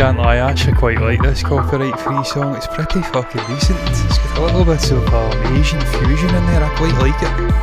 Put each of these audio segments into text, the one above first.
can't lie, I actually quite like this copyright free song. It's pretty fucking decent. It's got a little bit of Asian fusion in there, I quite like it.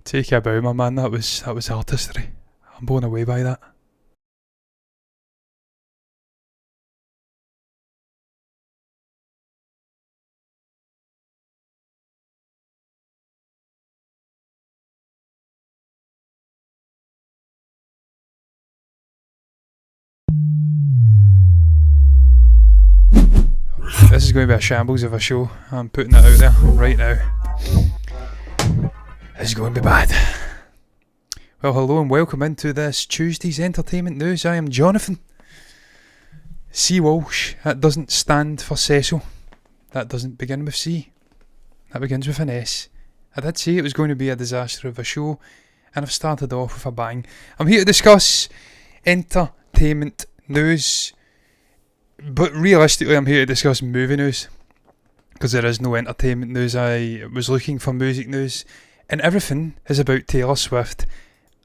Take a bow, my man. That was artistry. I'm blown away by that. This is going to be a shambles of a show. I'm putting it out there right now. This is going to be bad. Well, hello and welcome into this Tuesday's entertainment news. I am Jonathan C. Walsh. That doesn't stand for Cecil. That doesn't begin with C. That begins with an S. I did say it was going to be a disaster of a show, and I've started off with a bang. I'm here to discuss entertainment news, but realistically I'm here to discuss movie news, because there is no entertainment news. I was looking for music news, and everything is about Taylor Swift.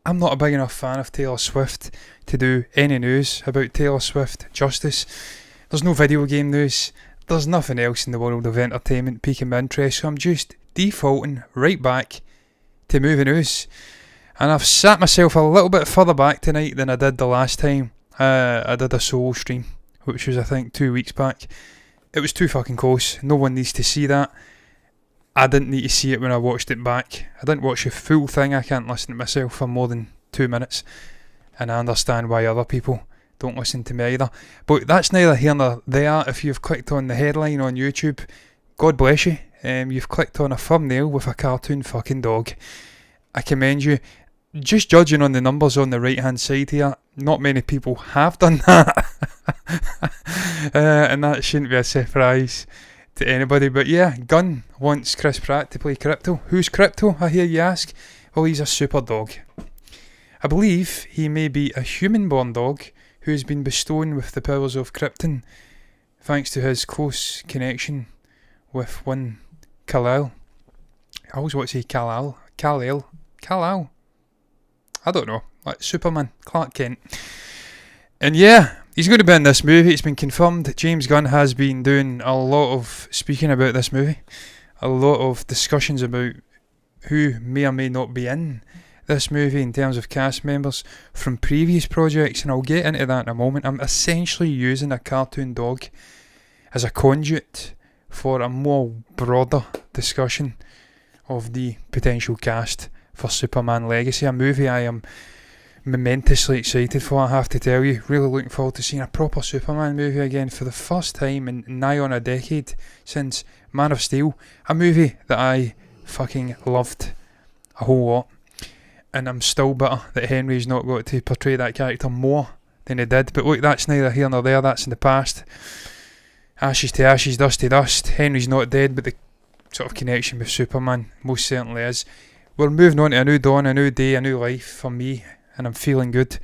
I'm not a big enough fan of Taylor Swift to do any news about Taylor Swift justice. There's no video game news. There's nothing else in the world of entertainment piquing my interest, so I'm just defaulting right back to movie news. And I've sat myself a little bit further back tonight than I did the last time I did a solo stream, which was I think 2 weeks back. It was too fucking close. No one needs to see that. I didn't need to see it when I watched it back. I didn't watch the full thing. I can't listen to myself for more than 2 minutes. And I understand why other people don't listen to me either. But that's neither here nor there. If you've clicked on the headline on YouTube, God bless you. You've clicked on a thumbnail with a cartoon fucking dog. I commend you. Just judging on the numbers on the right hand side here, not many people have done that. And that shouldn't be a surprise to anybody. But yeah, Gunn wants Chris Pratt to play Krypto. Who's Krypto, I hear you ask? Well, he's a super dog. I believe he may be a human-born dog who has been bestowed with the powers of Krypton thanks to his close connection with one Kal-El. I always want to say Kal-El. Kal-El. I don't know. Like Superman, Clark Kent. And yeah, he's going to be in this movie. It's been confirmed that James Gunn has been doing a lot of speaking about this movie. A lot of discussions about who may or may not be in this movie in terms of cast members from previous projects, and I'll get into that in a moment. I'm essentially using a cartoon dog as a conduit for a more broader discussion of the potential cast for Superman Legacy, a movie I am momentously excited for, I have to tell you. Really looking forward to seeing a proper Superman movie again for the first time in nigh on a decade since Man of Steel, a movie that I fucking loved a whole lot, and I'm still bitter that Henry's not got to portray that character more than he did. But look, that's neither here nor there, that's in the past. ashes to ashes, dust to dust. Henry's not dead, but the sort of connection with Superman most certainly is. We're moving on to a new dawn, a new day, a new life for me, and I'm feeling good.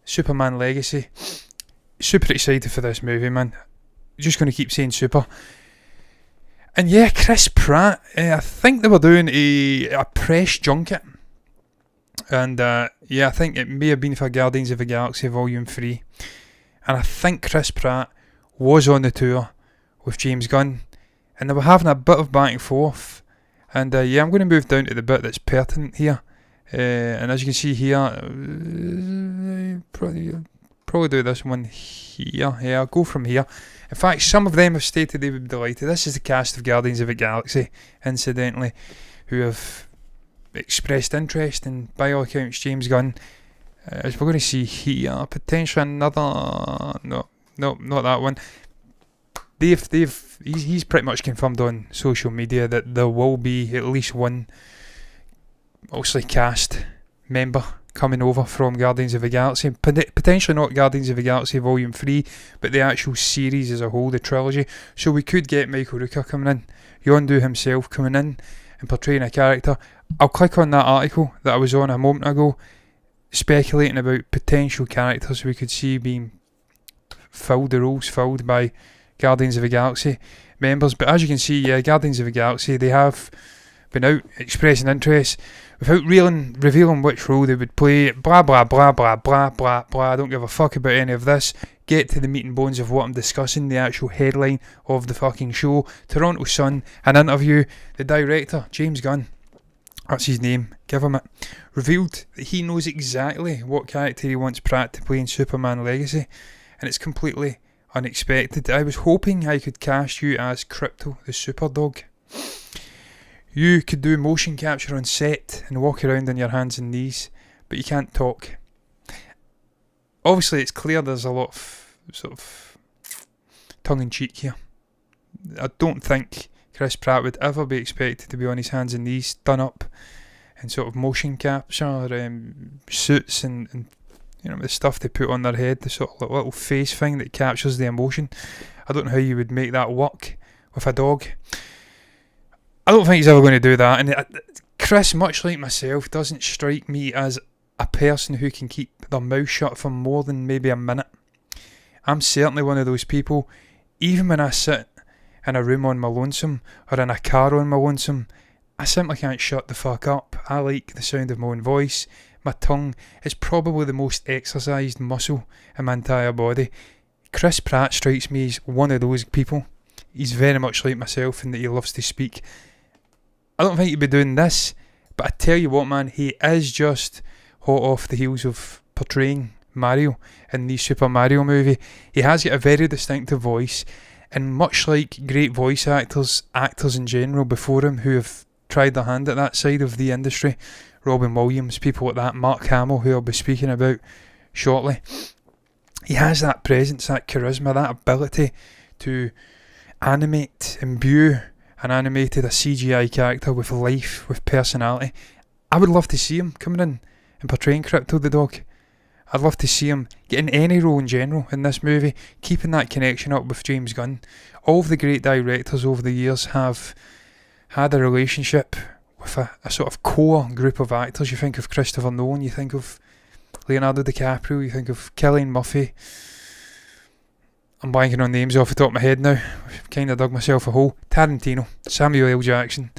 Superman Legacy. Super excited for this movie, man. Just going to keep saying super. And yeah, Chris Pratt, I think they were doing a press junket. And yeah, I think it may have been for Guardians of the Galaxy Volume 3. And I think Chris Pratt was on the tour with James Gunn. And they were having a bit of back and forth. And yeah, I'm going to move down to the bit that's pertinent here. And as you can see here, probably do this one here. Yeah, I'll go from here. In fact, some of them have stated they would be delighted. This is the cast of Guardians of the Galaxy, incidentally, who have expressed interest in, by all accounts, James Gunn. As we're going to see here, potentially another... No, not that one. He's pretty much confirmed on social media that there will be at least one, obviously, cast member coming over from Guardians of the Galaxy. Potentially not Guardians of the Galaxy Volume 3, but the actual series as a whole, the trilogy. So we could get Michael Rooker coming in, Yondu himself coming in and portraying a character. I'll click on that article that I was on a moment ago, speculating about potential characters we could see being the roles filled by Guardians of the Galaxy members. But as you can see, yeah, Guardians of the Galaxy, they have been out expressing interest without revealing which role they would play. Blah blah blah blah blah blah blah. I don't give a fuck about any of this. Get to the meat and bones of what I'm discussing, the actual headline of the fucking show. Toronto Sun, an interview. The director, James Gunn, that's his name, give him it, revealed that he knows exactly what character he wants Pratt to play in Superman Legacy, and it's completely unexpected. I was hoping I could cast you as Krypto, the Superdog. You could do motion capture on set and walk around on your hands and knees, but you can't talk. Obviously, it's clear there's a lot of sort of tongue-in-cheek here. I don't think Chris Pratt would ever be expected to be on his hands and knees, done up in sort of motion capture, suits and you know, the stuff they put on their head, the sort of little face thing that captures the emotion. I don't know how you would make that work with a dog. I don't think he's ever going to do that. And Chris, much like myself, doesn't strike me as a person who can keep their mouth shut for more than maybe a minute. I'm certainly one of those people, even when I sit in a room on my lonesome or in a car on my lonesome, I simply can't shut the fuck up. I like the sound of my own voice. My tongue is probably the most exercised muscle in my entire body. Chris Pratt strikes me as one of those people. He's very much like myself in that he loves to speak. I don't think he'd be doing this, but I tell you what, man, he is just hot off the heels of portraying Mario in the Super Mario movie. He has got a very distinctive voice, and much like great voice actors in general before him who have tried their hand at that side of the industry, Robin Williams, people like that, Mark Hamill, who I'll be speaking about shortly, he has that presence, that charisma, that ability to imbue an animated, a CGI character with life, with personality. I would love to see him coming in and portraying Krypto the dog. I'd love to see him getting any role in general in this movie, keeping that connection up with James Gunn. All of the great directors over the years have had a relationship with a sort of core group of actors. You think of Christopher Nolan, you think of Leonardo DiCaprio, you think of Cillian Murphy. I'm blanking on names off the top of my head now. I've kind of dug myself a hole. Tarantino, Samuel L. Jackson,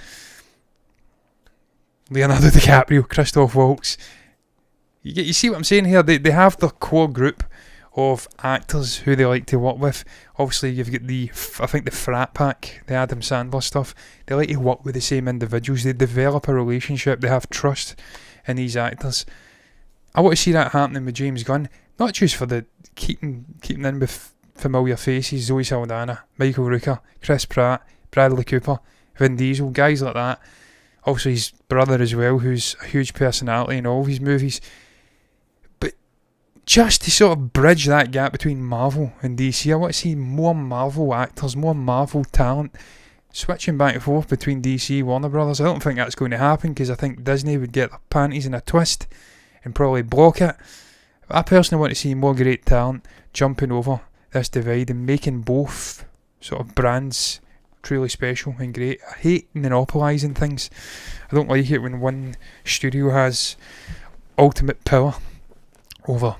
Leonardo DiCaprio, Christoph Waltz. You see what I'm saying here? They have their core group of actors who they like to work with. Obviously, you've got the Frat Pack, the Adam Sandler stuff. They like to work with the same individuals. They develop a relationship. They have trust in these actors. I want to see that happening with James Gunn. Not just for the keeping in with familiar faces, Zoe Saldana, Michael Rooker, Chris Pratt, Bradley Cooper, Vin Diesel, guys like that. Obviously his brother as well, who's a huge personality in all of his movies. But just to sort of bridge that gap between Marvel and DC, I want to see more Marvel actors, more Marvel talent, switching back and forth between DC, Warner Brothers. I don't think that's going to happen, because I think Disney would get their panties in a twist and probably block it. But I personally want to see more great talent jumping over this divide and making both sort of brands truly special and great. I hate monopolising things. I don't like it when one studio has ultimate power over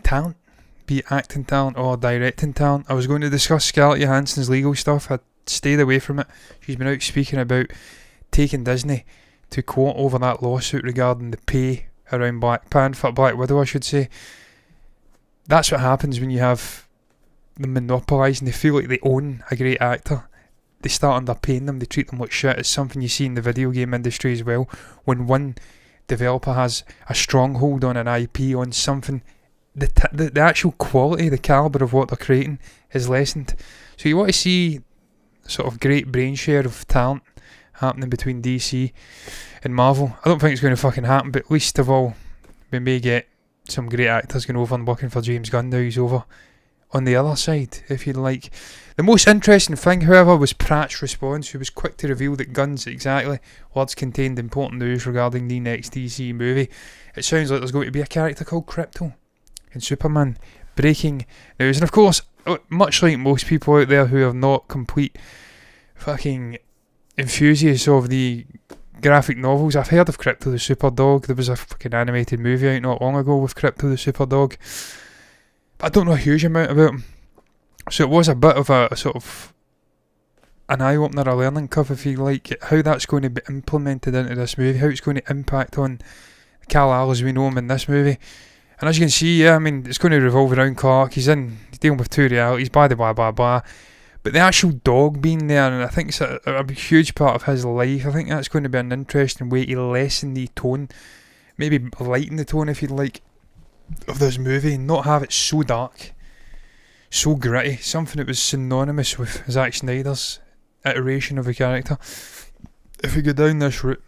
talent, be it acting talent or directing talent. I was going to discuss Scarlett Johansson's legal stuff. I stayed away from it. She's been out speaking about taking Disney to court over that lawsuit regarding the pay around Black Widow, I should say. That's what happens when you have them monopolising. They feel like they own a great actor. They start underpaying them. They treat them like shit. It's something you see in the video game industry as well. When one developer has a stronghold on an IP, on something, the actual quality, the calibre of what they're creating is lessened. So you want to see sort of great brain share of talent happening between DC and Marvel. I don't think it's going to fucking happen, but least of all, we may get some great actors going over and working for James Gunn now he's over on the other side, if you like. The most interesting thing, however, was Pratt's response, who was quick to reveal that Gunn's exactly words contained important news regarding the next DC movie. It sounds like there's going to be a character called Krypto in Superman. Breaking news. And of course, much like most people out there who are not complete fucking enthusiasts of the graphic novels, I've heard of Krypto the Super Dog. There was a fucking animated movie out not long ago with Krypto the Super Dog. But I don't know a huge amount about him. So it was a bit of a sort of an eye-opener, a learning curve, if you like, how that's going to be implemented into this movie, how it's going to impact on Kal-El as we know him in this movie. And as you can see, yeah, I mean, it's going to revolve around Clark. He's dealing with two realities, blah, blah, blah, blah. But the actual dog being there, and I think it's a huge part of his life, I think that's going to be an interesting way to lessen the tone, maybe lighten the tone, if you like, of this movie, and not have it so dark, so gritty, something that was synonymous with Zack Snyder's iteration of the character. If we go down this route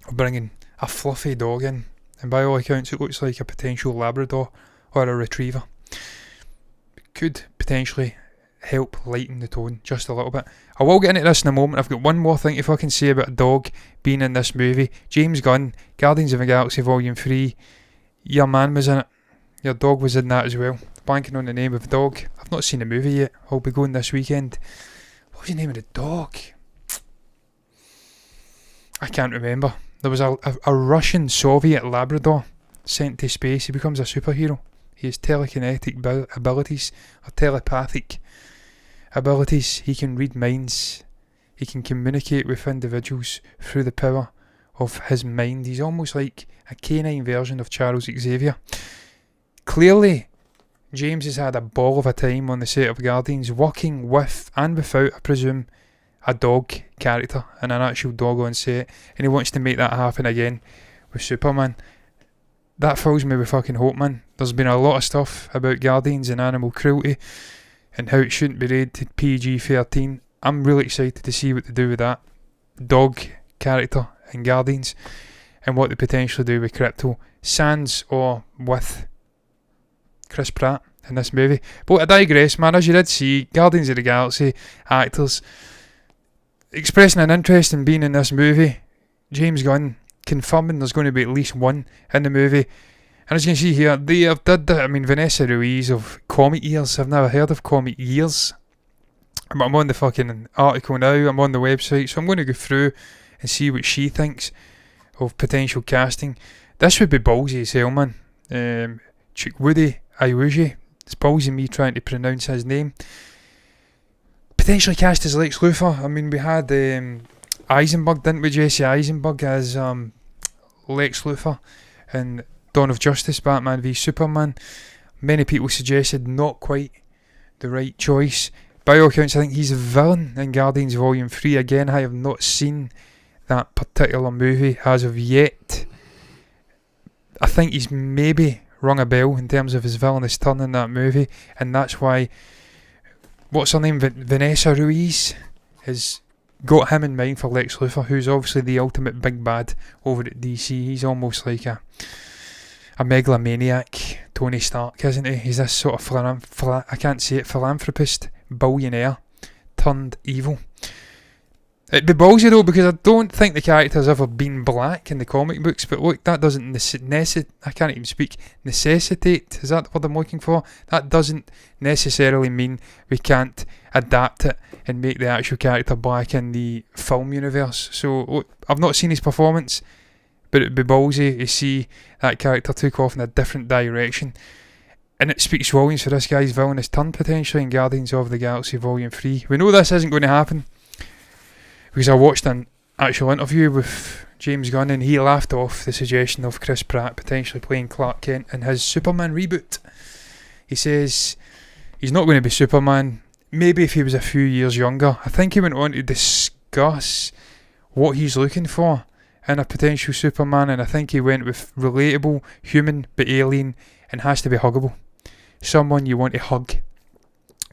of bringing a fluffy dog in, and by all accounts it looks like a potential Labrador or a Retriever, it could potentially help lighten the tone just a little bit. I will get into this in a moment. I've got one more thing to fucking say about a dog being in this movie. James Gunn, Guardians of the Galaxy Volume 3, your man was in it, your dog was in that as well. Banking on the name of the dog. I've not seen the movie yet. I'll be going this weekend. What was the name of the dog? I can't remember. There was a Russian Soviet Labrador sent to space. He becomes a superhero. He has telekinetic abilities, or telepathic abilities. He can read minds. He can communicate with individuals through the power of his mind. He's almost like a canine version of Charles Xavier. Clearly, James has had a ball of a time on the set of Guardians, working with and without, I presume, a dog character and an actual dog on set, and he wants to make that happen again with Superman. That fills me with fucking hope, man. There's been a lot of stuff about Guardians and animal cruelty and how it shouldn't be rated PG-13. I'm really excited to see what they do with that dog character in Guardians and what they potentially do with Krypto, sans or with Chris Pratt in this movie. But I digress, man. As you did see, Guardians of the Galaxy actors expressing an interest in being in this movie. James Gunn confirming there's going to be at least one in the movie. And as you can see here, they have did that. I mean, Vanessa Ruiz of Comic Ears. I've never heard of Comic Ears, but I'm on the fucking article now. I'm on the website, so I'm going to go through and see what she thinks of potential casting. This would be ballsy as hell, man. Chukwudi Iwuji. It's ballsy me trying to pronounce his name. Potentially cast as Lex Luthor. I mean, we had Eisenberg, didn't we? Jesse Eisenberg as Lex Luthor in Dawn of Justice, Batman v Superman. Many people suggested not quite the right choice. By all accounts, I think he's a villain in Guardians Volume 3. Again, I have not seen that particular movie as of yet. I think he's maybe rung a bell in terms of his villainous turn in that movie, and that's why, what's her name, Vanessa Ruiz, has got him in mind for Lex Luthor, who's obviously the ultimate big bad over at DC. He's almost like a megalomaniac Tony Stark, isn't he? He's this sort of philanthropist, billionaire turned evil. It'd be ballsy though, because I don't think the character's ever been black in the comic books, but look, that doesn't I can't even speak. Necessitate, is that the word I'm looking for? That doesn't necessarily mean we can't adapt it and make the actual character black in the film universe. So look, I've not seen his performance, but it'd be ballsy to see that character took off in a different direction. And it speaks volumes for this guy's villainous turn potentially in Guardians of the Galaxy Volume 3. We know this isn't going to happen, because I watched an actual interview with James Gunn and he laughed off the suggestion of Chris Pratt potentially playing Clark Kent in his Superman reboot. He says he's not going to be Superman, maybe if he was a few years younger. I think he went on to discuss what he's looking for in a potential Superman, and I think he went with relatable, human but alien, and has to be huggable. Someone you want to hug.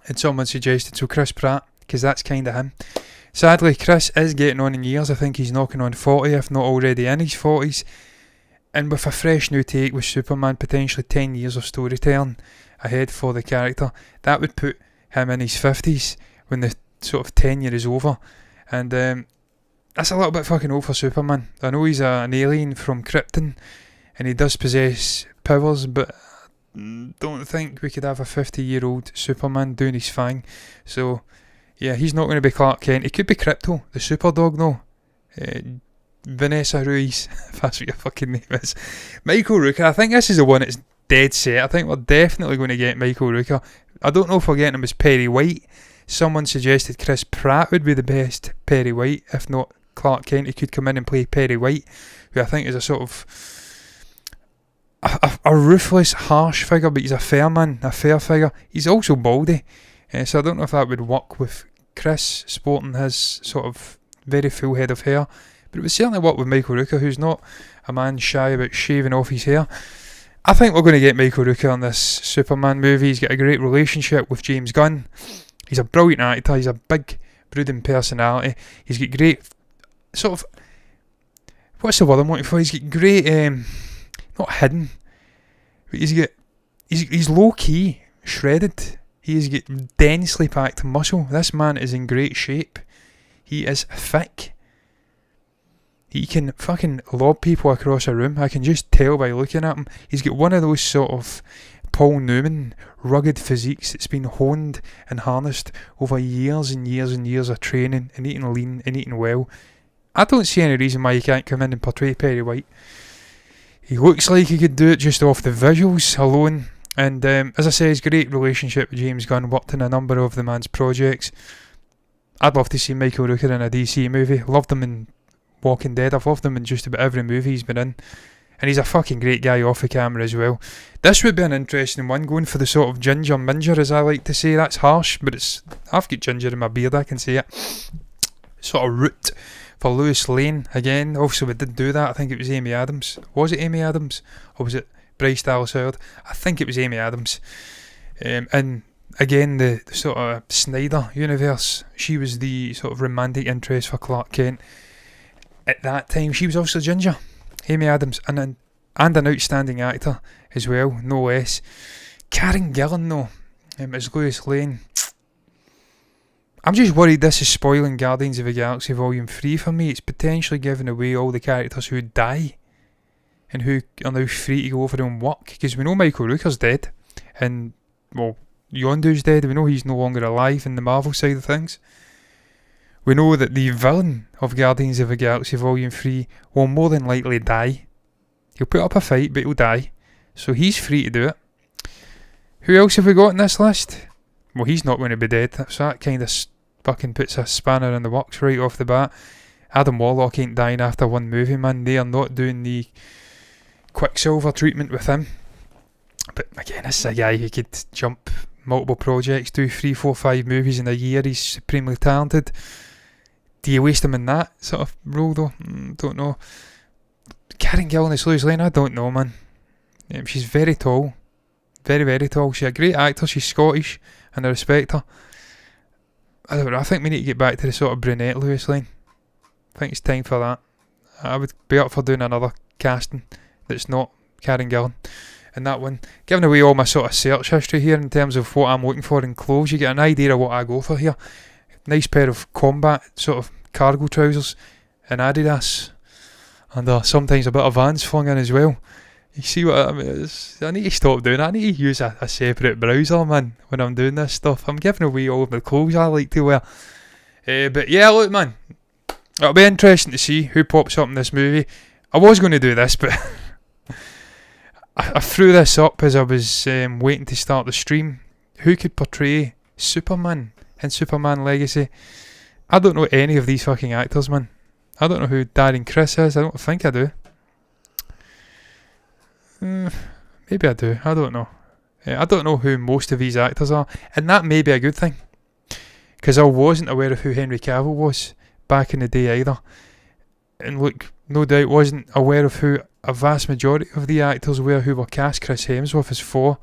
And someone suggested, so Chris Pratt, because that's kind of him. Sadly, Chris is getting on in years. I think he's knocking on 40, if not already in his 40s. And with a fresh new take with Superman, potentially 10 years of storytelling ahead for the character, that would put him in his 50s when the sort of tenure is over. And that's a little bit fucking old for Superman. I know he's an alien from Krypton and he does possess powers, but I don't think we could have a 50-year-old Superman doing his thing. So yeah, he's not going to be Clark Kent. He could be Krypto, the super dog though. Vanessa Ruiz, if that's what your fucking name is. Michael Rooker, I think this is the one that's dead set. I think we're definitely going to get Michael Rooker. I don't know if we're getting him as Perry White. Someone suggested Chris Pratt would be the best Perry White, if not Clark Kent. He could come in and play Perry White, who I think is a sort of a ruthless, harsh figure, but he's a fair man, a fair figure. He's also baldy, so I don't know if that would work with Chris sporting his sort of very full head of hair, but it would certainly work with Michael Rooker, who's not a man shy about shaving off his hair. I think we're going to get Michael Rooker in this Superman movie. He's got a great relationship with James Gunn. He's a brilliant actor. He's a big, brooding personality. He's got great sort of, what's the word I'm looking for? He's got great, not hidden, but he's low key, shredded. He's got densely packed muscle. This man is in great shape. He is thick. He can fucking lob people across a room. I can just tell by looking at him. He's got one of those sort of Paul Newman rugged physiques that's been honed and harnessed over years and years and years of training and eating lean and eating well. I don't see any reason why he can't come in and portray Perry White. He looks like he could do it just off the visuals alone. And as I say, his great relationship with James Gunn, worked in a number of the man's projects. I'd love to see Michael Rooker in a DC movie. Loved him in Walking Dead. I've loved him in just about every movie he's been in. And he's a fucking great guy off the camera as well. This would be an interesting one, going for the sort of ginger minger, as I like to say. That's harsh, but I've got ginger in my beard, I can say it. Sort of root for Lois Lane again. Obviously we did do that. I think it was Amy Adams. Was it Amy Adams? Or was it Bryce Dallas Howard? I think it was Amy Adams. And again, the sort of Snyder universe, she was the sort of romantic interest for Clark Kent. At that time, she was also ginger. Amy Adams, and an outstanding actor as well, no less. Karen Gillan though, as Lois Lane. I'm just worried this is spoiling Guardians of the Galaxy Volume 3 for me. It's potentially giving away all the characters who die and who are now free to go over and work, because we know Michael Rooker's dead, and well, Yondu's dead. We know he's no longer alive in the Marvel side of things. We know that the villain of Guardians of the Galaxy Volume 3 will more than likely die. He'll put up a fight, but he'll die. So he's free to do it. Who else have we got in this list? Well, he's not going to be dead, so that kind of fucking puts a spanner in the works right off the bat. Adam Warlock ain't dying after one movie, man. They are not doing the Quicksilver treatment with him. But again, this is a guy who could jump multiple projects, do 3, 4, 5 movies in a year. He's supremely talented. Do you waste him in that sort of role though? Don't know. Karen Gillan as Lois Lane, I don't know, man. She's very tall. Very, very tall. She's a great actor. She's Scottish and I respect her. I don't know, I think we need to get back to the sort of brunette Lois Lane. I think it's time for that. I would be up for doing another casting that's not Karen Gillan. And that one, giving away all my sort of search history here in terms of what I'm looking for in clothes, you get an idea of what I go for here. nice pair of combat sort of cargo trousers and Adidas, and sometimes a bit of Vans flung in as well. You see what I mean? I need to stop doing that. I need to use a separate browser, man, when I'm doing this stuff. I'm giving away all of the clothes I like to wear. But yeah, look, man, it'll be interesting to see who pops up in this movie. I was going to do this, but I threw this up as I was waiting to start the stream. Who could portray Superman in Superman Legacy? I don't know any of these fucking actors, man. I don't know who Darren Criss is. I don't think I do. Maybe I do. I don't know. I don't know who most of these actors are, and that may be a good thing, because I wasn't aware of who Henry Cavill was back in the day either. And look, no doubt wasn't aware of who a vast majority of the actors were who were cast. Chris Hemsworth as Thor.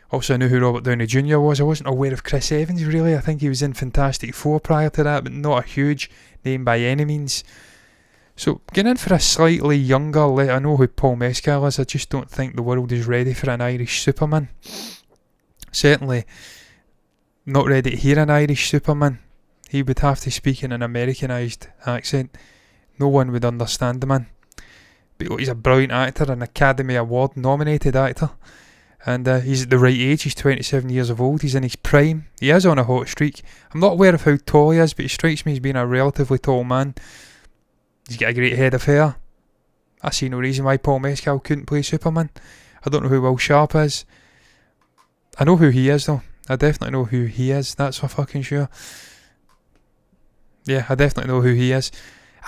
Also, I knew who Robert Downey Jr. was. I wasn't aware of Chris Evans, really. I think he was in Fantastic Four prior to that, but not a huge name by any means. So, getting in for a slightly younger, I know who Paul Mescal is, I just don't think the world is ready for an Irish Superman. Certainly not ready to hear an Irish Superman. He would have to speak in an Americanised accent. No one would understand the man. But he's a brilliant actor, an Academy Award nominated actor. And he's at the right age. He's 27 years old. He's in his prime. He is on a hot streak. I'm not aware of how tall he is, but he strikes me as being a relatively tall man. He's got a great head of hair. I see no reason why Paul Mescal couldn't play Superman. I don't know who Will Sharp is. I know who he is, though. I definitely know who he is. That's for fucking sure. Yeah, I definitely know who he is.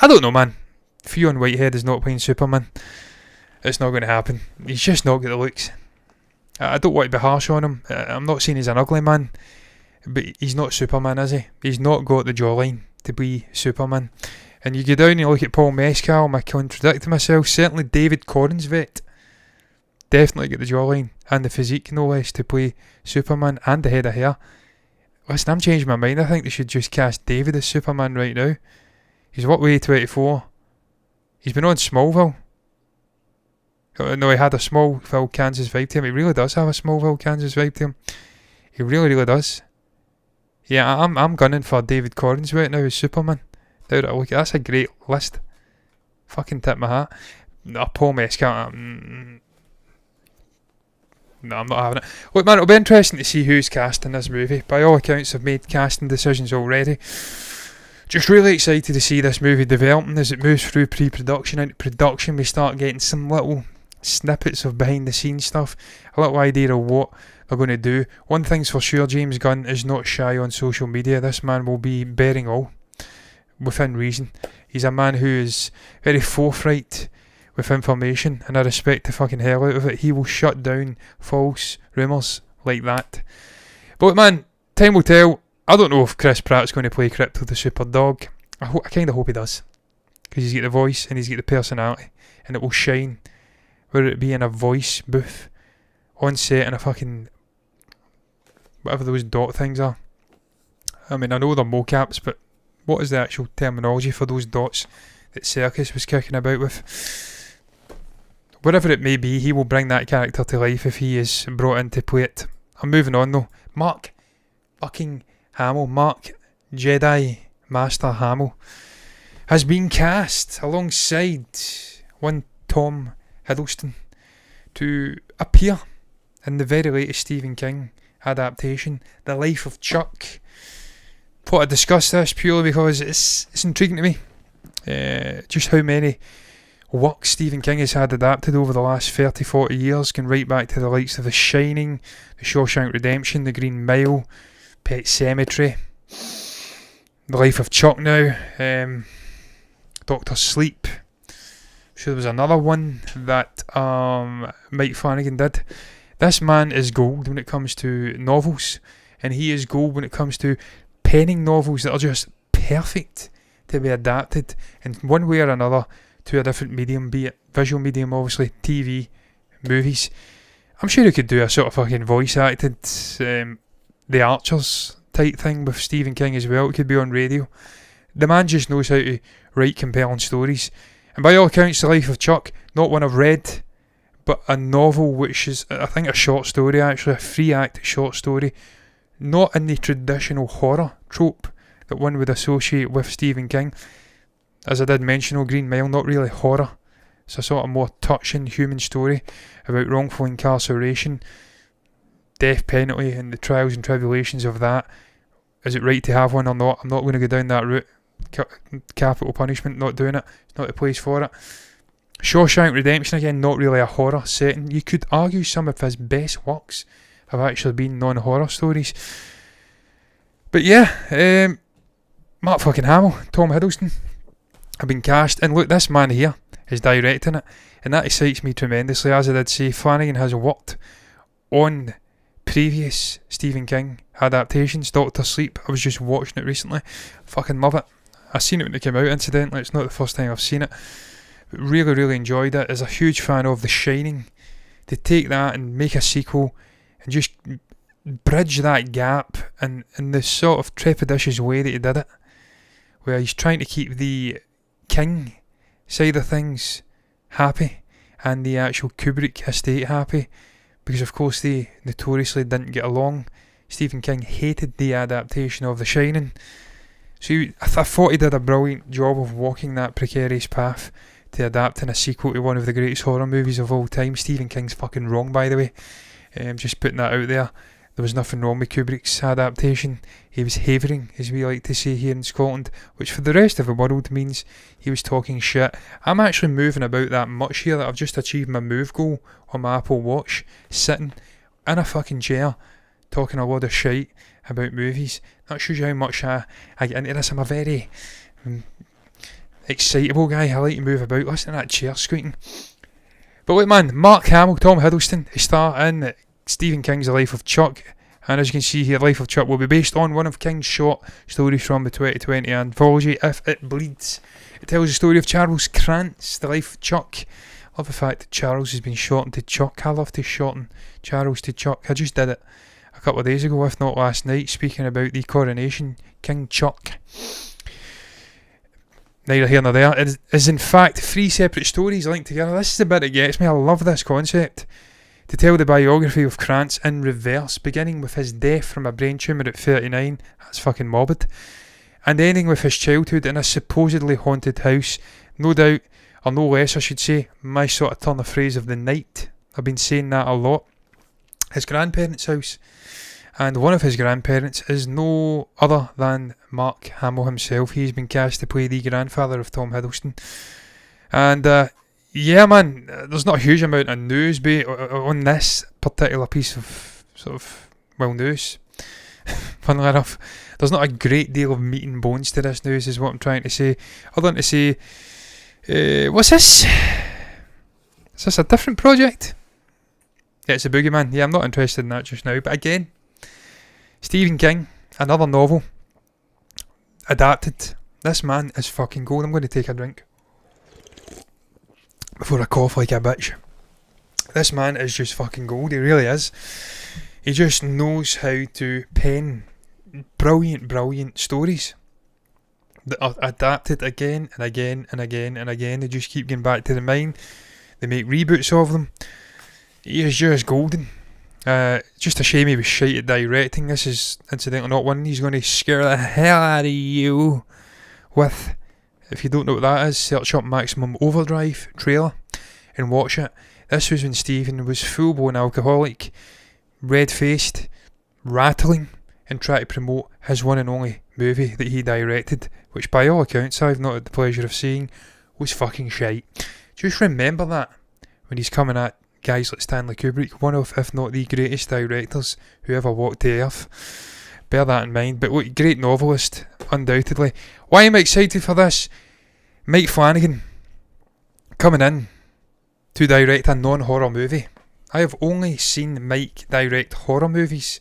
I don't know, man. Fionn Whitehead is not playing Superman. It's not going to happen. He's just not got the looks. I don't want to be harsh on him. I'm not saying he's an ugly man, but he's not Superman, is he? He's not got the jawline to be Superman. And you go down and you look at Paul Mescal, am I contradicting myself? Certainly David Corensvet. Definitely get the jawline and the physique, no less, to play Superman, and the head of hair. Listen, I'm changing my mind. I think they should just cast David as Superman right now. He's what, way 24? He's been on Smallville. No, he had a Smallville, Kansas vibe to him. He really does have a Smallville, Kansas vibe to him. He really, really does. Yeah, I'm gunning for David Corensvet now as Superman. Now that I look at, that's a great list. Fucking tip my hat. No, Paul Mescal. No, I'm not having it. Look, man, it'll be interesting to see who's cast in this movie. By all accounts, I've made casting decisions already. Just really excited to see this movie developing as it moves through pre-production into production. We start getting some little snippets of behind the scenes stuff, a little idea of what they're going to do. One thing's for sure, James Gunn is not shy on social media. This man will be bearing all within reason. He's a man who is very forthright with information, and I respect the fucking hell out of it. He will shut down false rumours like that. But man, time will tell. I don't know if Chris Pratt's going to play Krypto the Super Dog. I kind of hope he does, because he's got the voice and he's got the personality, and it will shine, whether it be in a voice booth, on set, in a fucking whatever those dot things are. I mean, I know they're mocaps, but what is the actual terminology for those dots that Circus was kicking about with? Whatever it may be, he will bring that character to life if he is brought in to play it. I'm moving on though. Mark fucking Hamill, Mark Jedi Master Hamill, has been cast alongside one Tom Hiddleston to appear in the very latest Stephen King adaptation, The Life of Chuck. Thought I'd discuss this purely because it's intriguing to me. Just how many works Stephen King has had adapted over the last 30-40 years, going right back to the likes of The Shining, The Shawshank Redemption, The Green Mile, Pet Sematary, The Life of Chuck now, Doctor Sleep. I'm sure there was another one that Mike Flanagan did. This man is gold when it comes to novels, and he is gold when it comes to penning novels that are just perfect to be adapted in one way or another to a different medium, be it visual medium, obviously, TV, movies. I'm sure he could do a sort of fucking voice acted The Archers type thing with Stephen King as well. It could be on radio. The man just knows how to write compelling stories. And by all accounts, The Life of Chuck, not one I've read, but a novel which is, I think, a short story actually, a 3-act short story, not in the traditional horror trope that one would associate with Stephen King. As I did mention, Green Mile, not really horror. It's a sort of more touching human story about wrongful incarceration, death penalty, and the trials and tribulations of that. Is it right to have one or not? I'm not going to go down that route. Capital punishment, not doing it. It's not the place for it. Shawshank Redemption, again, not really a horror setting. You could argue some of his best works have actually been non-horror stories. But yeah, Mark fucking Hamill, Tom Hiddleston have been cast. And look, this man here is directing it. And that excites me tremendously. As I did say, Flanagan has worked on previous Stephen King adaptations. Doctor Sleep, I was just watching it recently. Fucking love it. I seen it when it came out, incidentally. It's not the first time I've seen it. But really, really enjoyed it. As a huge fan of The Shining, to take that and make a sequel and just bridge that gap in the sort of trepidatious way that he did it, where he's trying to keep the King side of things happy and the actual Kubrick estate happy, because of course they notoriously didn't get along. Stephen King hated the adaptation of The Shining, so I thought he did a brilliant job of walking that precarious path to adapting a sequel to one of the greatest horror movies of all time. Stephen King's fucking wrong, by the way. Just putting that out there. There was nothing wrong with Kubrick's adaptation. He was havering, as we like to say here in Scotland, which for the rest of the world means he was talking shit. I'm actually moving about that much here that I've just achieved my move goal on my Apple Watch, sitting in a fucking chair talking a lot of shite about movies. That shows you how much I get into this. I'm a very excitable guy. I like to move about. Listen to that chair squeaking. But look, man, Mark Hamill, Tom Hiddleston, a star in Stephen King's The Life of Chuck. And as you can see here, Life of Chuck will be based on one of King's short stories from the 2020 anthology, If It Bleeds. It tells the story of Charles Krantz, The Life of Chuck. I love the fact that Charles has been shortened to Chuck. I love to shorten Charles to Chuck. I just did it a couple of days ago, if not last night, speaking about the coronation, King Chuck. Neither here nor there. It is in fact 3 separate stories linked together. This is the bit that gets me. I love this concept. To tell the biography of Krantz in reverse, beginning with his death from a brain tumour at 39, that's fucking morbid, and ending with his childhood in a supposedly haunted house. No doubt, or no less I should say, my sort of turn of phrase of the night. I've been saying that a lot. His grandparents' house. And one of his grandparents is no other than Mark Hamill himself. He's been cast to play the grandfather of Tom Hiddleston. And yeah, man, there's not a huge amount of news on this particular piece of news. Funnily enough, there's not a great deal of meat and bones to this news, is what I'm trying to say. Other than to say, what's this? Is this a different project? Yeah, it's a Boogeyman. Yeah, I'm not interested in that just now. But again, Stephen King, another novel, adapted. This man is fucking gold. I'm going to take a drink before I cough like a bitch. This man is just fucking gold. He really is. He just knows how to pen brilliant stories that are adapted again and again and again and again. They just keep getting back to the mind. They make reboots of them. He is just golden. Just a shame he was shite at directing. This is incidentally not one he's going to scare the hell out of you with. If you don't know what that is, search up Maximum Overdrive trailer and watch it. This was when Stephen was full-blown alcoholic, red-faced, rattling, and trying to promote his one and only movie that he directed, which by all accounts I've not had the pleasure of seeing, was fucking shite. Just remember that when he's coming at guys like Stanley Kubrick, one of, if not the greatest directors who ever walked the earth. Bear that in mind. But look, great novelist, undoubtedly. Why am I excited for this? Mike Flanagan coming in to direct a non-horror movie. I have only seen Mike direct horror movies.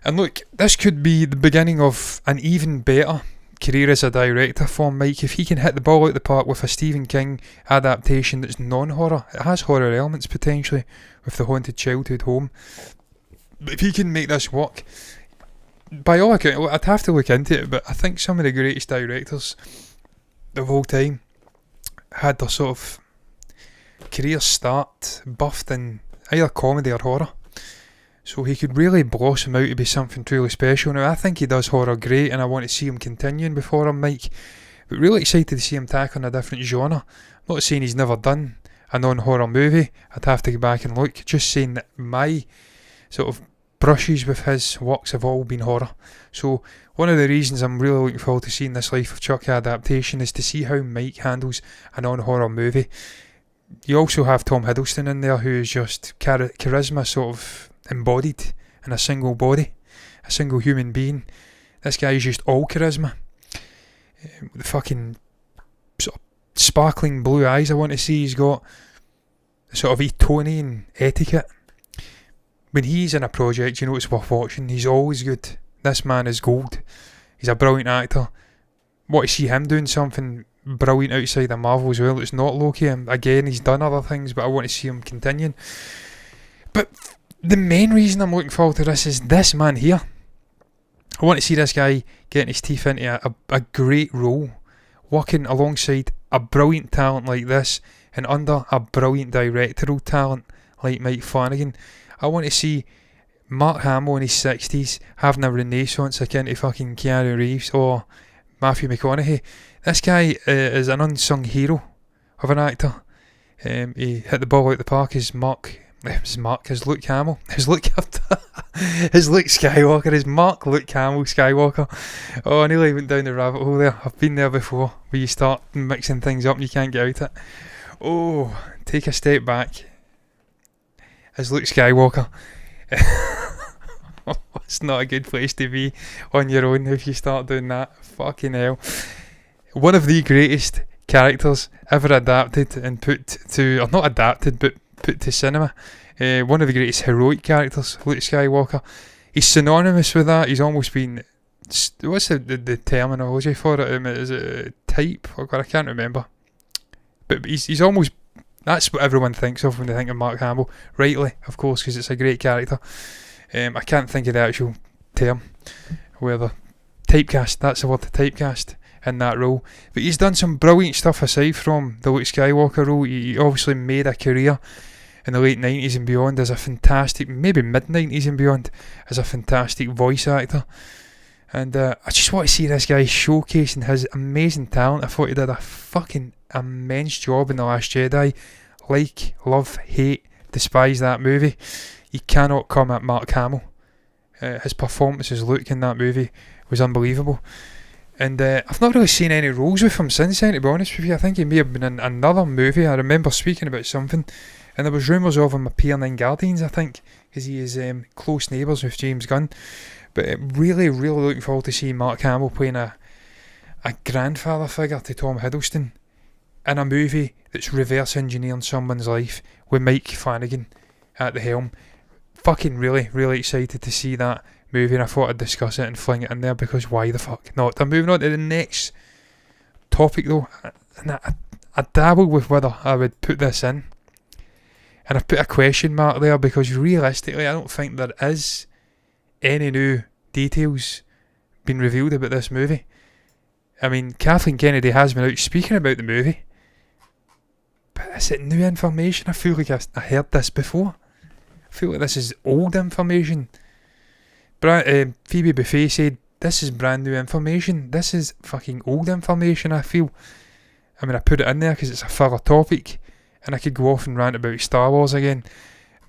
And look, this could be the beginning of an even better career as a director for Mike. If he can hit the ball out the park with a Stephen King adaptation that's non-horror, it has horror elements potentially with the Haunted Childhood Home, but if he can make this work, by all accounts, I'd have to look into it, but I think some of the greatest directors of all time had their sort of career start buffed in either comedy or horror. So he could really blossom out to be something truly special. Now, I think he does horror great, and I want to see him continuing before him, Mike. But really excited to see him tackle a different genre. I'm not saying he's never done a non-horror movie. I'd have to go back and look. Just saying that my sort of brushes with his works have all been horror. So one of the reasons I'm really looking forward to seeing this Life of Chucky adaptation is to see how Mike handles a non-horror movie. You also have Tom Hiddleston in there, who is just charisma sort of embodied in a single body, a single human being. This guy is just all charisma. The fucking sort of sparkling blue eyes I want to see. He's got sort of Etonian etiquette. When he's in a project, you know it's worth watching. He's always good. This man is gold. He's a brilliant actor. Want to see him doing something brilliant outside of Marvel as well. It's not Loki. Again, he's done other things, but I want to see him continuing. But the main reason I'm looking forward to this is this man here. I want to see this guy getting his teeth into a great role, working alongside a brilliant talent like this and under a brilliant directorial talent like Mike Flanagan. I want to see Mark Hamill in his 60s having a renaissance akin to fucking Keanu Reeves or Matthew McConaughey. This guy is an unsung hero of an actor. He hit the ball out the park as Luke Hamill. His Luke Skywalker. His Luke Hamill Skywalker. Oh, I nearly went down the rabbit hole there. I've been there before, where you start mixing things up and you can't get out it. Oh, take a step back. As Luke Skywalker. It's not a good place to be on your own if you start doing that. Fucking hell. One of the greatest characters ever adapted and put to, or not adapted, but put to cinema. One of the greatest heroic characters, Luke Skywalker. He's synonymous with that. He's almost been, what's the terminology for it? Is it type? Oh God, I can't remember. But he's almost, that's what everyone thinks of when they think of Mark Hamill. Rightly, of course, because it's a great character. I can't think of the actual term. Whether typecast, that's the word, typecast in that role. But he's done some brilliant stuff aside from the Luke Skywalker role. He obviously made a career in the late 90s and beyond as a fantastic, maybe mid-90s and beyond, as a fantastic voice actor. And I just want to see this guy showcasing his amazing talent. I thought he did a fucking immense job in The Last Jedi. Like, love, hate, despise that movie. You cannot come at Mark Hamill. His performance as Luke in that movie was unbelievable. And I've not really seen any roles with him since then, to be honest with you. I think he may have been in another movie. I remember speaking about something, and there was rumours of him appearing in Guardians, I think, because he is close neighbours with James Gunn. But really, really looking forward to seeing Mark Hamill playing a grandfather figure to Tom Hiddleston in a movie that's reverse engineering someone's life with Mike Flanagan at the helm. Fucking really, really excited to see that movie, and I thought I'd discuss it and fling it in there because why the fuck not? I'm moving on to the next topic though, and I dabbled with whether I would put this in, and I put a question mark there because realistically I don't think there is any new details being revealed about this movie. I mean, Kathleen Kennedy has been out speaking about the movie, but is it new information? I feel like I heard this before. I feel like this is old information. Phoebe Buffet said, this is brand new information. This is fucking old information, I feel. I mean, I put it in there because it's a further topic, and I could go off and rant about Star Wars again.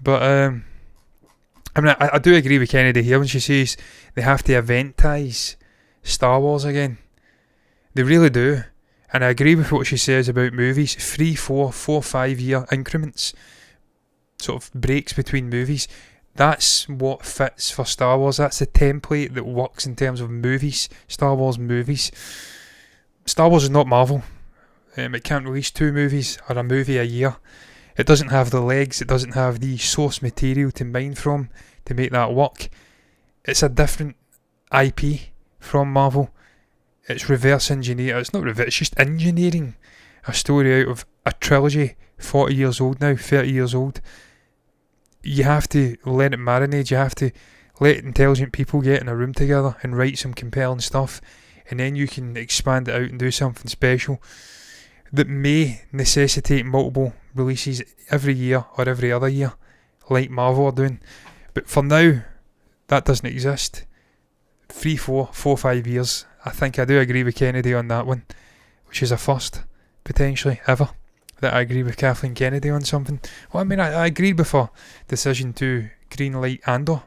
But, I mean, I do agree with Kennedy here when she says they have to eventize Star Wars again. They really do. And I agree with what she says about movies. 3, 4, 5 year increments. Sort of breaks between movies. That's what fits for Star Wars. That's the template that works in terms of movies. Star Wars movies. Star Wars is not Marvel. It can't release 2 movies or a movie a year. It doesn't have the legs. It doesn't have the source material to mine from to make that work. It's a different IP from Marvel. It's reverse engineer. It's not reverse. It's just engineering a story out of a trilogy 40 years old now, 30 years old. You have to let it marinate. You have to let intelligent people get in a room together and write some compelling stuff, and then you can expand it out and do something special that may necessitate multiple releases every year or every other year, like Marvel are doing. But for now, that doesn't exist. 3, 4, 5 years. I think I do agree with Kennedy on that one, which is a first, potentially, ever, that I agree with Kathleen Kennedy on something. Well, I mean, I agreed with her decision to greenlight Andor.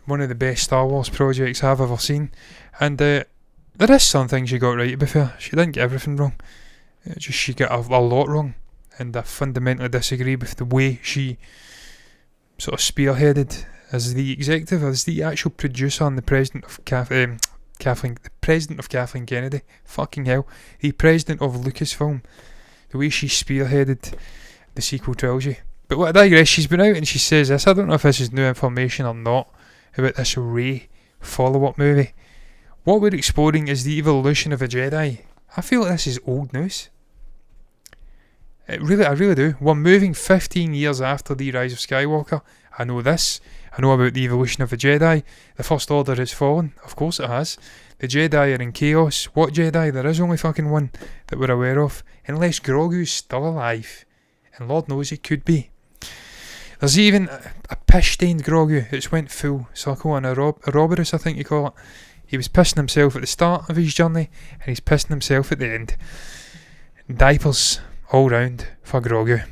One of the best Star Wars projects I've ever seen. And there is some things she got right, to be fair. She didn't get everything wrong. Just she got a lot wrong. And I fundamentally disagree with the way she sort of spearheaded as the executive, as the actual producer and the president of Kathleen, the president of Kathleen Kennedy. Fucking hell. The president of Lucasfilm. The way she spearheaded the sequel trilogy. But I digress, she's been out and she says this. I don't know if this is new information or not about this Rey follow-up movie. What we're exploring is the evolution of a Jedi. I feel like this is old news. I really do. We're moving 15 years after the Rise of Skywalker. I know this. I know about the evolution of a Jedi. The First Order has fallen. Of course it has. The Jedi are in chaos. What Jedi? There is only fucking one that we're aware of. Unless Grogu's still alive. And Lord knows he could be. There's even a piss-stained Grogu that's went full circle on a Ouroboros, I think you call it. He was pissing himself at the start of his journey, and he's pissing himself at the end. Diapers all round for Grogu.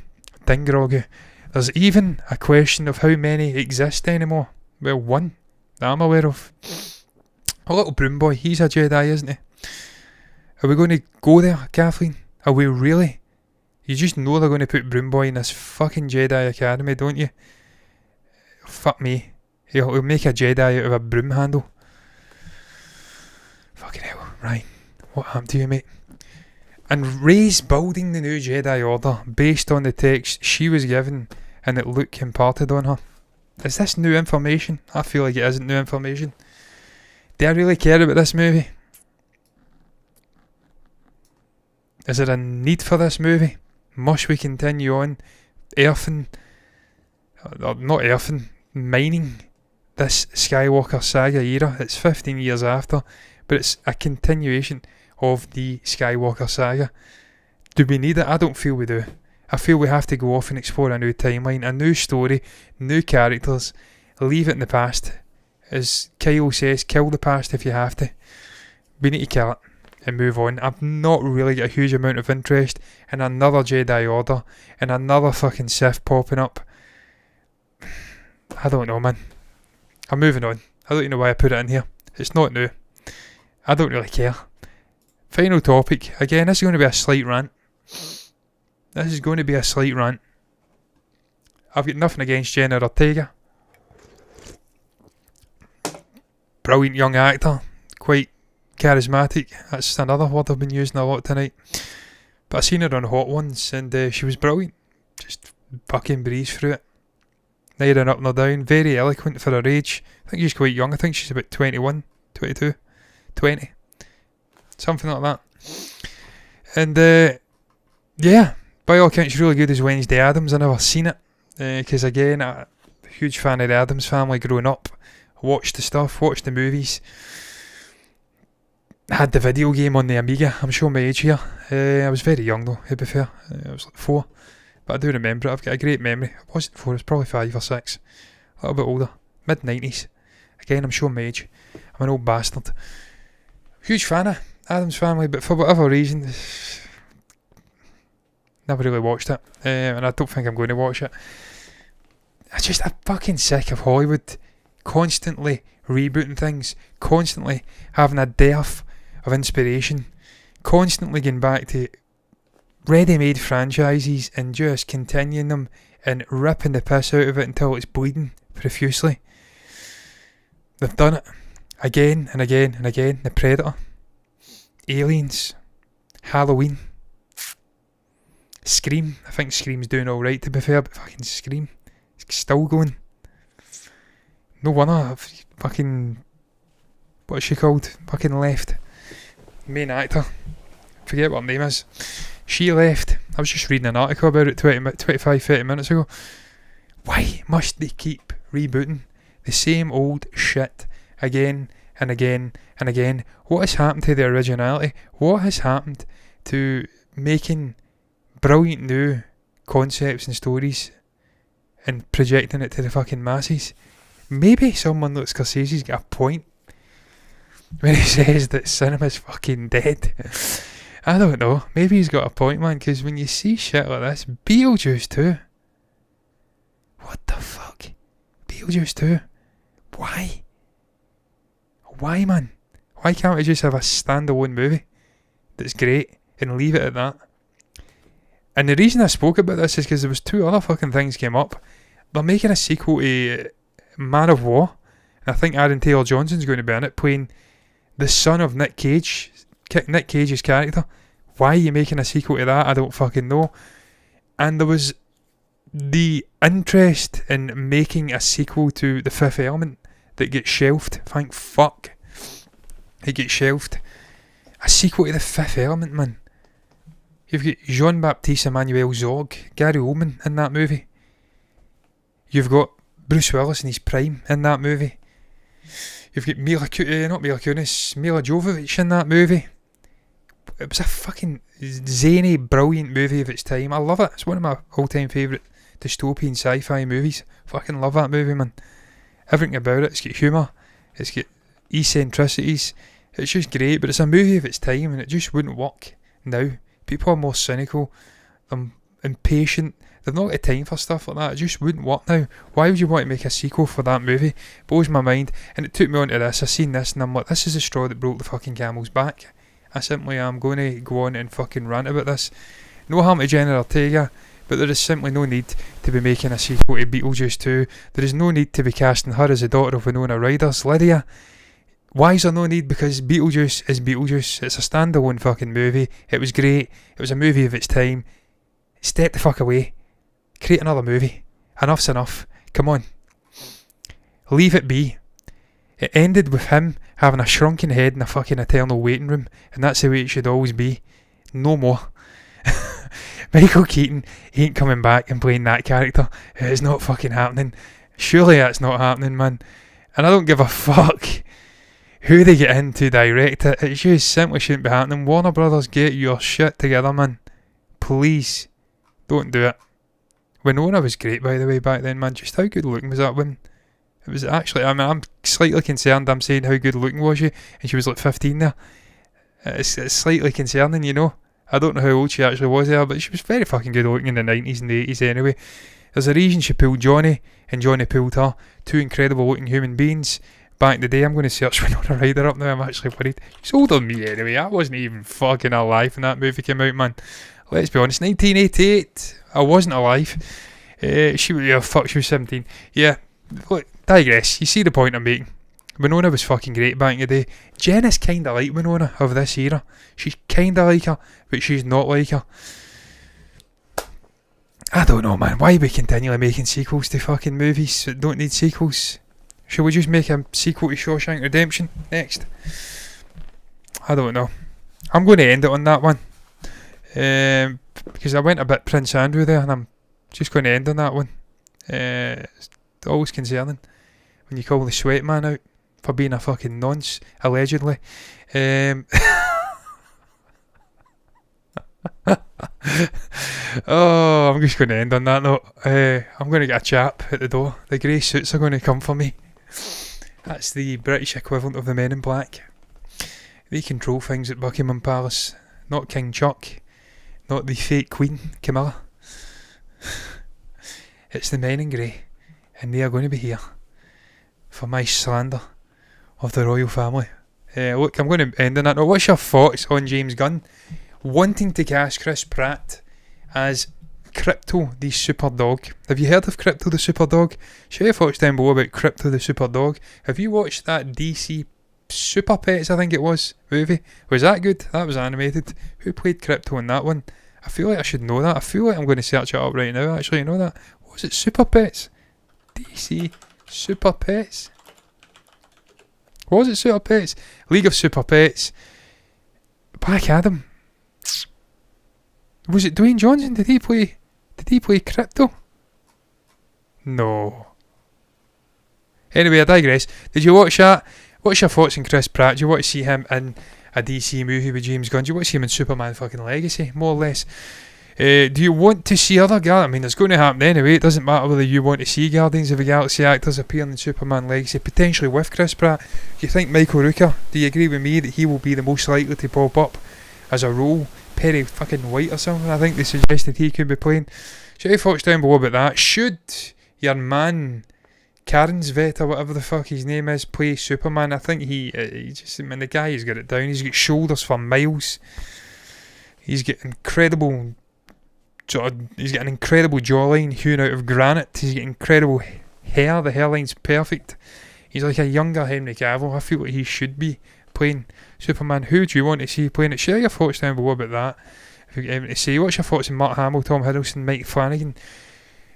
Ding Grogu. There's even a question of how many exist anymore. Well, one that I'm aware of. A little broom boy, he's a Jedi, isn't he? Are we going to go there, Kathleen? Are we really? You just know they're going to put broom boy in this fucking Jedi Academy, don't you? Fuck me. He'll make a Jedi out of a broom handle. Fucking hell, Ryan. What happened to you, mate? And Rey's building the new Jedi Order based on the text she was given and that Luke imparted on her. Is this new information? I feel like it isn't new information. Do I really care about this movie? Is there a need for this movie? Must we continue on mining this Skywalker saga era? It's 15 years after, but it's a continuation of the Skywalker saga. Do we need it? I don't feel we do. I feel we have to go off and explore a new timeline, a new story, new characters, leave it in the past. As Kyle says, kill the past if you have to. We need to kill it and move on. I've not really got a huge amount of interest in another Jedi Order and another fucking Sith popping up. I don't know, man. I'm moving on. I don't even know why I put it in here. It's not new. I don't really care. Final topic. Again, this is going to be a slight rant. I've got nothing against Jenna Ortega. Brilliant young actor. Quite charismatic. That's another word I've been using a lot tonight. But I seen her on Hot Ones and she was brilliant. Just fucking breeze through it. Neither up nor down. Very eloquent for her age. I think she's quite young. I think she's about 21, 22, 20. Something like that. And yeah, by all accounts, really good as Wednesday Addams. I never seen it. Because again, I'm a huge fan of the Addams family growing up. Watched the stuff, watched the movies. Had the video game on the Amiga. I'm showing my age here. I was very young though, to be fair. I was like 4. But I do remember it. I've got a great memory. I wasn't 4, I was probably 5 or 6. A little bit older. Mid-90s. Again, I'm showing my age. I'm an old bastard. Huge fan of Addams Family, but for whatever reason, never really watched it. And I don't think I'm going to watch it. I'm fucking sick of Hollywood constantly rebooting things, constantly having a dearth of inspiration, constantly going back to ready-made franchises and just continuing them and ripping the piss out of it until it's bleeding profusely. They've done it again and again and again. The Predator, Aliens, Halloween, Scream. I think Scream's doing alright, to be fair, but fucking Scream, it's still going. No wonder fucking, what's she called? Fucking left. Main actor. Forget what her name is. She left. I was just reading an article about it 25-30 minutes ago. Why must they keep rebooting the same old shit again and again and again? What has happened to the originality? What has happened to making brilliant new concepts and stories and projecting it to the fucking masses. Maybe someone like Scorsese's got a point when he says that cinema's fucking dead. I don't know. Maybe he's got a point, man, because when you see shit like this, Beetlejuice 2. What the fuck? Beetlejuice 2? Why? Why, man? Why can't we just have a standalone movie that's great and leave it at that? And the reason I spoke about this is because there was 2 other fucking things came up. They're making a sequel to Man of War. And I think Aaron Taylor Johnson's going to be in it, playing the son of Nick Cage. Nick Cage's character. Why are you making a sequel to that? I don't fucking know. And there was the interest in making a sequel to The Fifth Element that gets shelved. Thank fuck. It gets shelved. A sequel to The Fifth Element, man. You've got Jean-Baptiste Emmanuel Zorg, Gary Oldman in that movie. You've got Bruce Willis in his prime in that movie. You've got Mila Jovovich in that movie. It was a fucking zany, brilliant movie of its time. I love it. It's one of my all-time favourite dystopian sci-fi movies. Fucking love that movie, man. Everything about it. It's got humour. It's got eccentricities. It's just great, but it's a movie of its time and it just wouldn't work now. People are more cynical. They're impatient. They've not got time for stuff like that. It just wouldn't work now. Why would you want to make a sequel for that movie? Blows my mind. And it took me on to this. I seen this and I'm like, this is the straw that broke the fucking camel's back. I simply am going to go on and fucking rant about this. No harm to Jenna Ortega, but there is simply no need to be making a sequel to Beetlejuice 2. There is no need to be casting her as the daughter of Winona Ryder's Lydia. Why is there no need? Because Beetlejuice is Beetlejuice. It's a standalone fucking movie. It was great. It was a movie of its time. Step the fuck away. Create another movie. Enough's enough. Come on. Leave it be. It ended with him having a shrunken head in a fucking eternal waiting room, and that's the way it should always be. No more. Michael Keaton ain't coming back and playing that character. It is not fucking happening. Surely that's not happening, man. And I don't give a fuck who they get in to direct it. It just simply shouldn't be happening. Warner Brothers, get your shit together, man. Please. Don't do it. Winona was great, by the way, back then, man. Just how good looking was that woman? It was actually, I mean, I'm slightly concerned I'm saying how good looking was she, and she was like 15 there. It's slightly concerning, you know. I don't know how old she actually was there, but she was very fucking good looking in the 90s and the 80s anyway. There's a reason she pulled Johnny, and Johnny pulled her. 2 incredible looking human beings. Back in the day, I'm going to search Winona Ryder up now, I'm actually worried. She's older than me anyway. I wasn't even fucking alive when that movie came out, man. Let's be honest, 1988, I wasn't alive. She was 17. Yeah, look, digress. You see the point I'm making. Winona was fucking great back in the day. Jenna's kinda like Winona of this era. She's kinda like her, but she's not like her. I don't know, man. Why are we continually making sequels to fucking movies that don't need sequels? Should we just make a sequel to Shawshank Redemption next? I don't know. I'm going to end it on that one. Because I went a bit Prince Andrew there, and I'm just going to end on that one. It's always concerning when you call the sweat man out for being a fucking nonce, allegedly. Oh, I'm just going to end on that note. I'm going to get a chap at the door. The grey suits are going to come for me. That's the British equivalent of the Men in Black. They control things at Buckingham Palace. Not King Chuck. Not the fake Queen, Camilla. It's the men in grey. And they are going to be here for my slander of the royal family. Look, I'm going to end on that note. What's your thoughts on James Gunn wanting to cast Chris Pratt as Krypto the super dog? Have you heard of Krypto the super dog? Share your thoughts down below about Krypto the super dog. Have you watched that DC Super Pets, I think it was, movie? Was that good? That was animated. Who played Krypto in that one? I feel like I should know that. I feel like I'm going to search it up right now. Actually, you know that? What was it? Super Pets? DC Super Pets? What was it? Super Pets? League of Super Pets. Black Adam. Was it Dwayne Johnson? Did he play Krypto? No. Anyway, I digress. Did you watch that? What's your thoughts on Chris Pratt? Do you want to see him in a DC movie with James Gunn? Do you want to see him in Superman fucking Legacy? More or less. Do you want to see other Guardians? I mean, it's going to happen anyway. It doesn't matter whether you want to see Guardians of the Galaxy actors appearing in Superman Legacy, potentially with Chris Pratt. Do you think Michael Rooker, do you agree with me that he will be the most likely to pop up as a role? Perry fucking White or something, I think they suggested he could be playing. Shout your thoughts down below about that. Should your man Karen's vet or whatever the fuck his name is play Superman? I think he just, I mean, the guy has got it down. He's got shoulders for miles. He's got incredible he's got an incredible jawline hewn out of granite. He's got incredible hair. The hairline's perfect. He's like a younger Henry Cavill. I feel like he should be playing Superman. Who do you want to see playing it? Share your thoughts down below about that. If you get anything to say, what's your thoughts on Mark Hamill, Tom Hiddleston, Mike Flanagan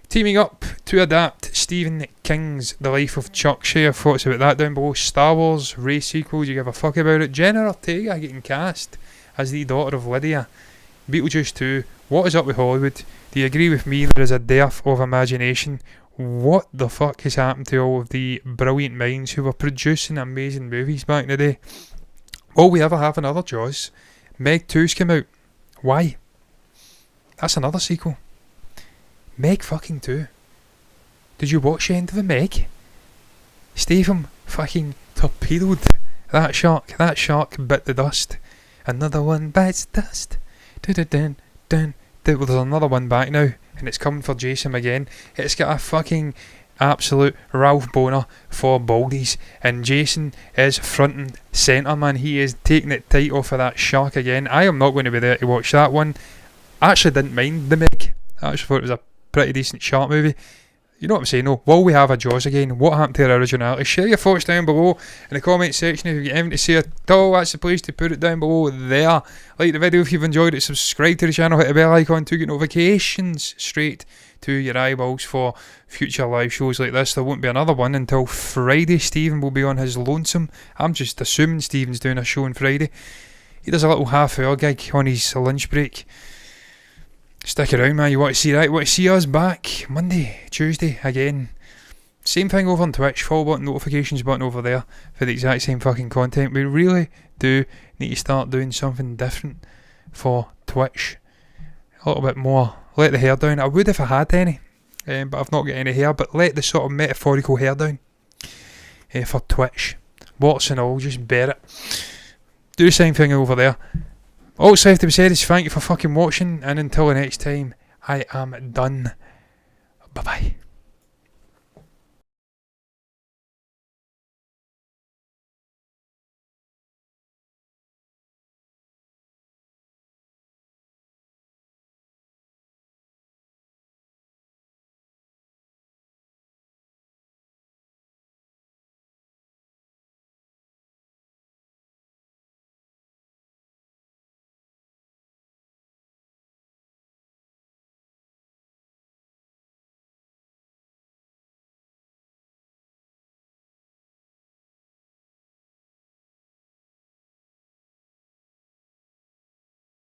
teaming up to adapt Stephen King's The Life of Chuck? Share your thoughts about that down below. Star Wars race sequel, do you give a fuck about it? Jenna Ortega getting cast as the daughter of Lydia. Beetlejuice 2, what is up with Hollywood? Do you agree with me there is a dearth of imagination? What the fuck has happened to all of the brilliant minds who were producing amazing movies back in the day? Will we ever have another Jaws? Meg 2's come out. Why? That's another sequel. Meg fucking 2. Did you watch the end of the Meg? Stephen fucking torpedoed that shark. That shark bit the dust. Another one bites dust. Dun. Well, there's another one back now, and it's coming for Jason again. It's got a fucking absolute Ralph Boner for Baldies, and Jason is front and centre, man. He is taking it tight off of that shark again. I am not going to be there to watch that one. I actually didn't mind the Meg. I actually thought it was a pretty decent shark movie. You know what I'm saying, though? Will we have a Jaws again? What happened to the originality? Share your thoughts down below in the comment section if you get anything to say at all. That's the place to put it down below there. Like the video if you've enjoyed it. Subscribe to the channel. Hit the bell icon to get notifications straight to your eyeballs for future live shows like this. There won't be another one until Friday. Stephen will be on his lonesome. I'm just assuming Stephen's doing a show on Friday. He does a little half-hour gig on his lunch break. Stick around, man. You want to see that? You want to see us back Monday, Tuesday again. Same thing over on Twitch. Follow button, notifications button over there for the exact same fucking content. We really do need to start doing something different for Twitch. A little bit more. Let the hair down. I would if I had any, but I've not got any hair. But let the sort of metaphorical hair down for Twitch. Warts and all, just bear it. Do the same thing over there. All that's left to be said is thank you for fucking watching, and until the next time, I am done. Bye bye.